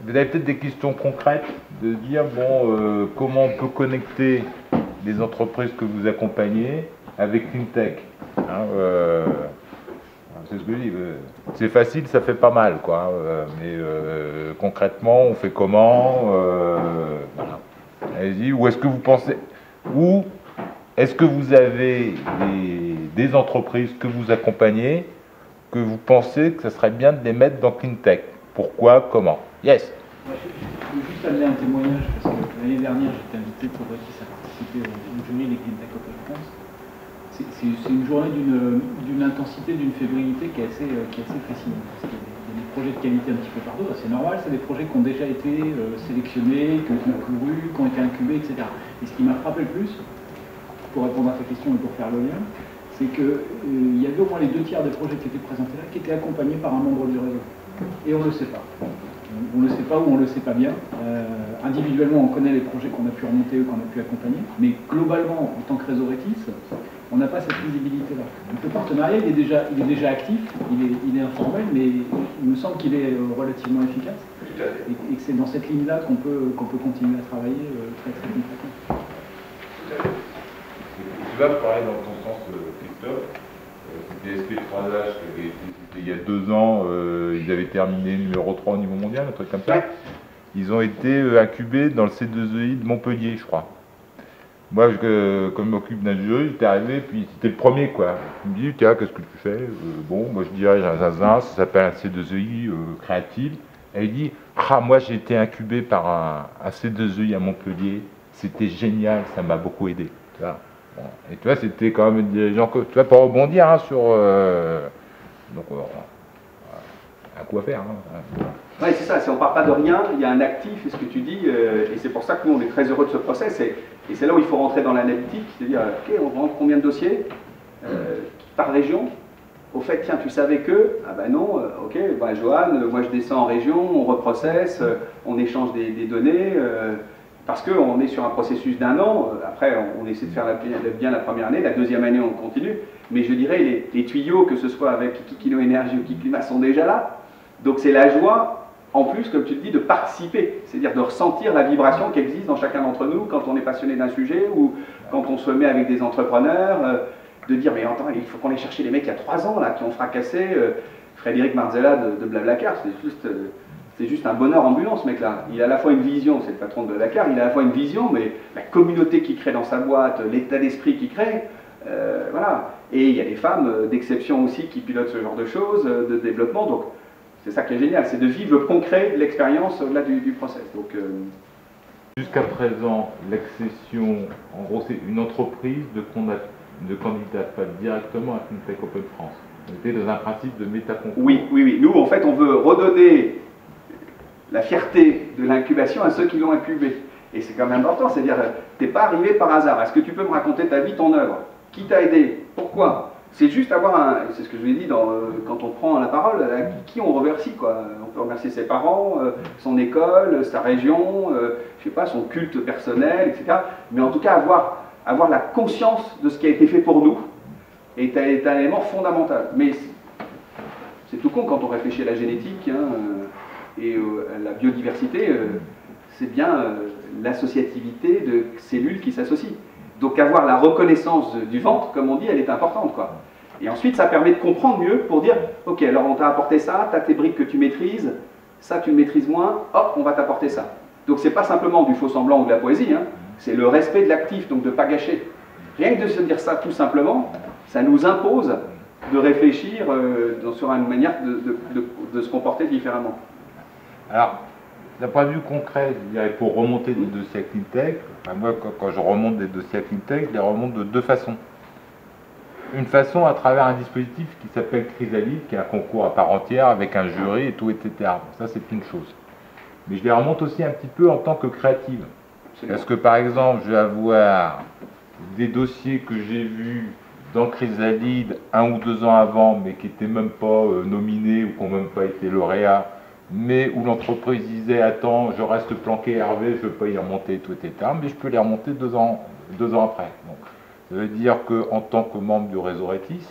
vous avez peut-être des questions concrètes de dire, bon, comment on peut connecter les entreprises que vous accompagnez avec CleanTech, hein, c'est ce que je dis. C'est facile, ça fait pas mal, quoi. Mais concrètement, on fait comment, voilà. Allez-y. Ou est-ce que vous pensez, ou est-ce que vous avez des entreprises que vous accompagnez que vous pensez que ça serait bien de les mettre dans CleanTech? Pourquoi? Comment? Yes. Ouais, je peux juste amener un témoignage parce que l'année dernière, j'étais invité pour Retis à participer au jury des CleanTech Open France. C'est une journée d'une intensité, d'une fébrilité qui est assez fascinante. Parce qu'il y a des projets de qualité un petit peu partout. C'est normal, c'est des projets qui ont déjà été sélectionnés, qui ont concouru, qui ont été incubés, etc. Et ce qui m'a frappé le plus, pour répondre à ta question et pour faire le lien, c'est qu'il y avait au moins les 2/3 des projets qui étaient présentés là qui étaient accompagnés par un membre du réseau. Et on ne le sait pas. On ne le sait pas ou on ne le sait pas bien. Individuellement, on connaît les projets qu'on a pu remonter ou qu'on a pu accompagner, mais globalement, en tant que réseau Retis, on n'a pas cette visibilité-là. Donc le partenariat, il est déjà actif, il est informel, mais il me semble qu'il est relativement efficace. Et que c'est dans cette ligne-là qu'on peut continuer à travailler très très concrètement. Tu vas parler dans ton sens, Christophe. C'était SP3H qui avait été, il y a 2 ans, ils avaient terminé numéro 3 au niveau mondial, un truc comme ça. Ils ont été incubés dans le C2EI de Montpellier, je crois. Moi, comme je m'occupe d'un jury, j'étais arrivé, puis c'était le premier, quoi. Il me dit, tiens, qu'est-ce que tu fais? Bon, moi je dirais, j'ai un zinzin, ça s'appelle un C2EI créatif. Et il dit, ah, moi j'ai été incubé par un C2EI à Montpellier, c'était génial, ça m'a beaucoup aidé. Tu vois. Bon. Et tu vois, c'était quand même des gens que, tu vois, pour rebondir hein, sur. Donc, un coup à faire. Hein. Oui, c'est ça, si on ne part pas de rien, il y a un actif, c'est ce que tu dis, et c'est pour ça que nous on est très heureux de ce process, et c'est là où il faut rentrer dans l'analytique, c'est-à-dire, ok, on rentre combien de dossiers par région? Au fait, tiens, tu savais que, ah ben non, ok, ben Johan, moi je descends en région, on reprocesse, on échange des données, parce qu'on est sur un processus d'1 an, après on essaie de faire bien la première année, la deuxième année on continue, mais je dirais les tuyaux, que ce soit avec Kikino Énergie ou Kiklimat, sont déjà là, donc c'est la joie, en plus, comme tu le dis, de participer, c'est-à-dire de ressentir la vibration qui existe dans chacun d'entre nous quand on est passionné d'un sujet ou quand on se met avec des entrepreneurs, de dire mais attends, il faut qu'on aille chercher les mecs il y a 3 ans là, qui ont fracassé, Frédéric Marzella de Blablacar, c'est juste un bonheur ambulant ce mec-là. Il a à la fois une vision, c'est le patron de Blablacar, il a à la fois une vision, mais la communauté qu'il crée dans sa boîte, l'état d'esprit qu'il crée, voilà. Et il y a des femmes d'exception aussi qui pilotent ce genre de choses, de développement, donc c'est ça qui est génial, c'est de vivre le concret, l'expérience au-delà du process. Donc, jusqu'à présent, l'accession, en gros, c'est une entreprise de candidats pas directement à CleanTech Open France. On était dans un principe de méta-concours. Oui. Nous, en fait, on veut redonner la fierté de l'incubation à ceux qui l'ont incubé. Et c'est quand même important, c'est-à-dire, tu n'es pas arrivé par hasard. Est-ce que tu peux me raconter ta vie, ton œuvre? Qui t'a aidé? Pourquoi? C'est juste avoir un, c'est ce que je vous ai dit quand on prend la parole, à qui on remercie, quoi. On peut remercier ses parents, son école, sa région, je sais pas, son culte personnel, etc. Mais en tout cas, avoir la conscience de ce qui a été fait pour nous est un élément fondamental. Mais c'est tout con quand on réfléchit à la génétique et à la biodiversité, c'est bien l'associativité de cellules qui s'associent. Donc avoir la reconnaissance du ventre, comme on dit, elle est importante, quoi. Et ensuite, ça permet de comprendre mieux pour dire, ok, alors on t'a apporté ça, tu as tes briques que tu maîtrises, ça tu le maîtrises moins, hop, on va t'apporter ça. Donc c'est pas simplement du faux semblant ou de la poésie, hein, c'est le respect de l'actif, donc de ne pas gâcher. Rien que de se dire ça tout simplement, ça nous impose de réfléchir sur une manière de se comporter différemment. Alors, d'un point de vue concret, je dirais, pour remonter des dossiers à CleanTech, moi, quand je remonte des dossiers à CleanTech, je les remonte de 2 façons. Une façon à travers un dispositif qui s'appelle Chrysalide, qui est un concours à part entière avec un jury et tout, etc. Ça, c'est une chose. Mais je les remonte aussi un petit peu en tant que créative. Parce que, par exemple, je vais avoir des dossiers que j'ai vus dans Chrysalide 1 ou 2 ans avant, mais qui n'étaient même pas nominés ou qui n'ont même pas été lauréats, mais où l'entreprise disait attends, je reste planqué Hervé, je ne veux pas y remonter, tout, etc. Mais je peux les remonter 2 ans après. Donc, ça veut dire qu'en tant que membre du réseau Retis,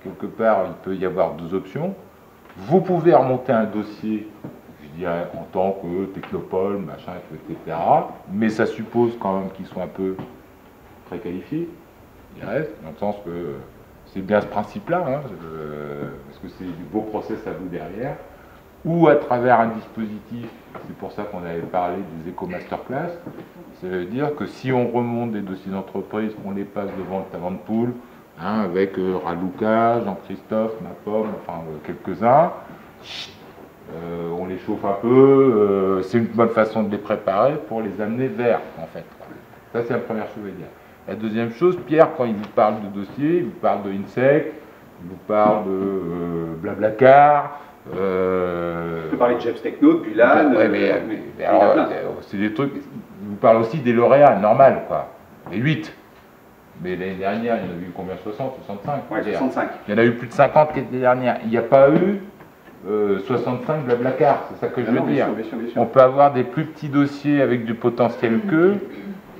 quelque part, il peut y avoir 2 options. Vous pouvez remonter un dossier, je je dirais, en tant que technopole, machin, etc. Mais ça suppose quand même qu'ils soient un peu très qualifiés, je dirais, dans le sens que c'est bien ce principe-là, hein, parce que c'est du beau process à vous derrière, ou à travers un dispositif, c'est pour ça qu'on avait parlé des éco-masterclass, ça veut dire que si on remonte des dossiers d'entreprise, qu'on les passe devant le talent de pool, hein, avec Raluca, Jean-Christophe, Mapom, enfin quelques-uns, on les chauffe un peu, c'est une bonne façon de les préparer pour les amener vers, en fait. Ça, c'est la première chose à dire. La deuxième chose, Pierre, quand il vous parle de dossier, il vous parle de INSEC, il vous parle de Blablacar. Tu peux parler de Jeps Techno, de Bulan. Ouais, mais alors, c'est des trucs. Il vous parle aussi des lauréats, normal, quoi. Les 8. Mais l'année dernière, il y en a eu combien? 60, 65? Ouais, 65. Il y en a eu plus de 50 l'année dernière. Il n'y a pas eu 65 Blablacar, c'est ça que je veux dire. Bien sûr. On peut avoir des plus petits dossiers avec du potentiel qu'eux,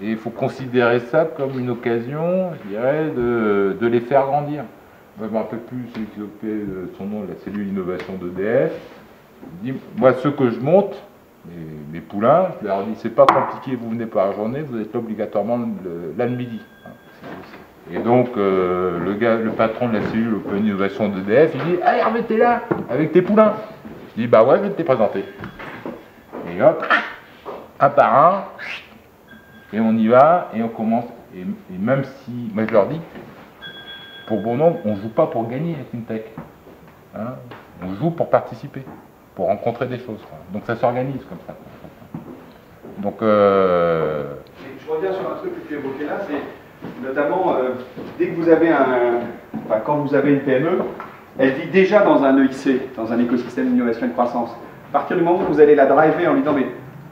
et il faut considérer ça comme une occasion, je dirais, de les faire grandir. Moi, je ne me rappelle plus celui qui occupait son nom, la cellule innovation d'EDF. Moi, ceux que je monte, mes poulains, je leur dis, c'est pas compliqué, vous venez par la journée, vous êtes là obligatoirement là le midi. Et donc, le patron de la cellule Open Innovation d'EDF, il dit, ah Hervé, t'es là, avec tes poulains. Je dis, bah ouais, je vais te les présenter. Et hop, un par un, et on y va, et on commence. Et même si, moi je leur dis, pour bon nombre, on ne joue pas pour gagner avec une tech. Hein, on joue pour participer, pour rencontrer des choses. Quoi. Donc ça s'organise comme ça. Donc, je reviens sur un truc que tu évoquais là, c'est notamment dès que vous avez quand vous avez une PME, elle vit déjà dans un EIC, dans un écosystème d'innovation et de croissance. À partir du moment où vous allez la driver en lui disant, mais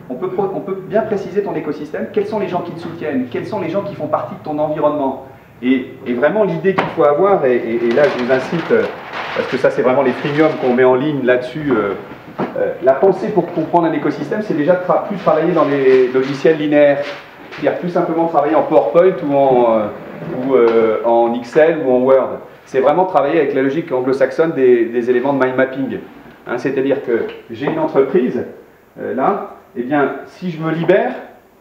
on peut bien préciser ton écosystème, quels sont les gens qui te soutiennent, quels sont les gens qui font partie de ton environnement. Et vraiment l'idée qu'il faut avoir, et là je vous incite, parce que ça c'est vraiment les freemiums qu'on met en ligne là-dessus, la pensée pour comprendre un écosystème, c'est déjà plus travailler dans les logiciels linéaires, c'est-à-dire plus simplement travailler en PowerPoint ou en Excel ou en Word. C'est vraiment travailler avec la logique anglo-saxonne des éléments de mind mapping. Hein, c'est-à-dire que j'ai une entreprise, là, eh bien si je me libère,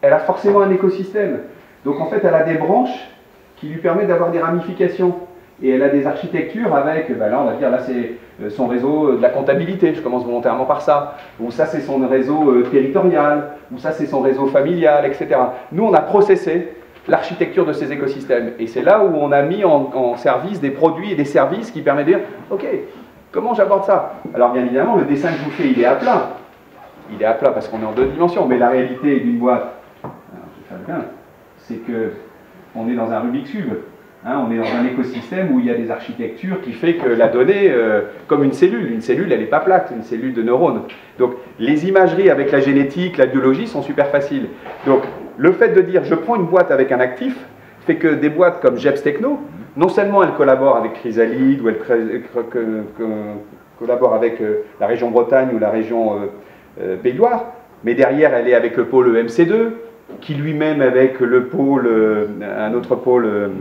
elle a forcément un écosystème. Donc en fait elle a des branches qui lui permettent d'avoir des ramifications. Et elle a des architectures avec, là on va dire, là c'est son réseau de la comptabilité, je commence volontairement par ça, ou ça c'est son réseau territorial, ou ça c'est son réseau familial, etc. Nous on a processé l'architecture de ces écosystèmes, et c'est là où on a mis en service des produits et des services qui permettent de dire, ok, comment j'aborde ça? Alors bien évidemment, le dessin que je vous fais, il est à plat. Il est à plat parce qu'on est en 2 dimensions, mais la réalité d'une boîte, c'est que on est dans un Rubik's Cube. Hein, on est dans un écosystème où il y a des architectures qui fait que la donnée, comme une cellule elle n'est pas plate, une cellule de neurones. Donc les imageries avec la génétique, la biologie sont super faciles. Donc le fait de dire je prends une boîte avec un actif fait que des boîtes comme Jeps Techno, non seulement elles collaborent avec Chrysalide ou elles collaborent avec la région Bretagne ou la région Pays de Loire, mais derrière elle est avec le pôle MC2, qui lui-même avec le pôle, un autre pôle,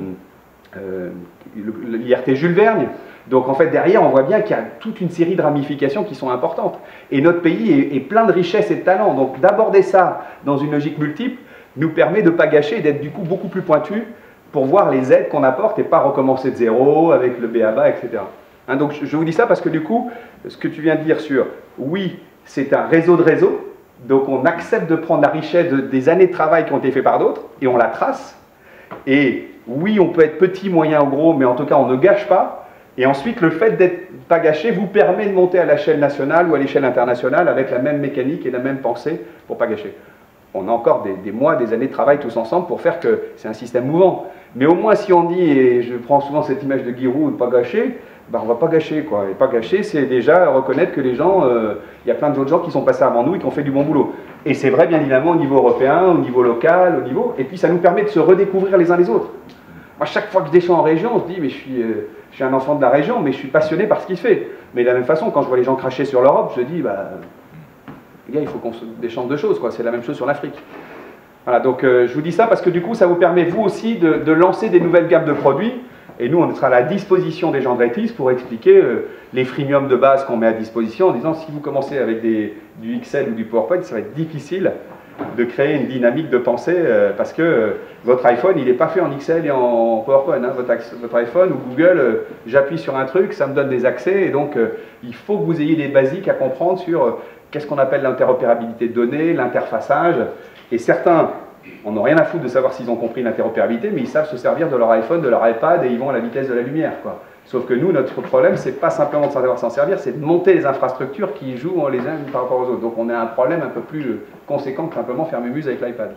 l'IRT Jules Vergne. Donc en fait derrière on voit bien qu'il y a toute une série de ramifications qui sont importantes. Et notre pays est plein de richesses et de talents. Donc d'aborder ça dans une logique multiple nous permet de ne pas gâcher et d'être du coup beaucoup plus pointu pour voir les aides qu'on apporte et pas recommencer de zéro avec le BABA, etc. Hein, donc je vous dis ça parce que du coup, ce que tu viens de dire sur oui, c'est un réseau de réseaux. Donc on accepte de prendre la richesse des années de travail qui ont été faites par d'autres et on la trace. Et oui, on peut être petit, moyen ou gros, mais en tout cas on ne gâche pas. Et ensuite, le fait d'être pas gâché vous permet de monter à l'échelle nationale ou à l'échelle internationale avec la même mécanique et la même pensée pour pas gâcher. On a encore des mois, des années de travail tous ensemble pour faire que c'est un système mouvant. Mais au moins si on dit, et je prends souvent cette image de Giroud, pas gâcher, ben on ne va pas gâcher, quoi. Et pas gâcher, c'est déjà reconnaître que les gens, il y a plein d'autres gens qui sont passés avant nous et qui ont fait du bon boulot. Et c'est vrai, bien évidemment, au niveau européen, au niveau local, et puis ça nous permet de se redécouvrir les uns les autres. Moi, chaque fois que je descends en région, on se dit, mais je suis un enfant de la région, mais je suis passionné par ce qu'il fait. Mais de la même façon, quand je vois les gens cracher sur l'Europe, je dis, bah, les gars, il faut qu'on se déchante de choses, quoi. C'est la même chose sur l'Afrique. Voilà, donc je vous dis ça parce que du coup, ça vous permet, vous aussi, de lancer des nouvelles gammes de produits. Et nous, on sera à la disposition des gens de Rétis pour expliquer les freemiums de base qu'on met à disposition en disant si vous commencez avec du Excel ou du PowerPoint, ça va être difficile de créer une dynamique de pensée parce que votre iPhone, il n'est pas fait en Excel et en PowerPoint. Hein. Votre iPhone ou Google, j'appuie sur un truc, ça me donne des accès et donc il faut que vous ayez des basiques à comprendre sur qu'est-ce qu'on appelle l'interopérabilité de données, l'interfaçage. Et certains, on n'a rien à foutre de savoir s'ils ont compris l'interopérabilité, mais ils savent se servir de leur iPhone, de leur iPad et ils vont à la vitesse de la lumière, quoi. Sauf que nous, notre problème, c'est pas simplement de savoir s'en servir, c'est de monter les infrastructures qui jouent les uns par rapport aux autres. Donc on a un problème un peu plus conséquent que simplement faire Mumuse avec l'iPad.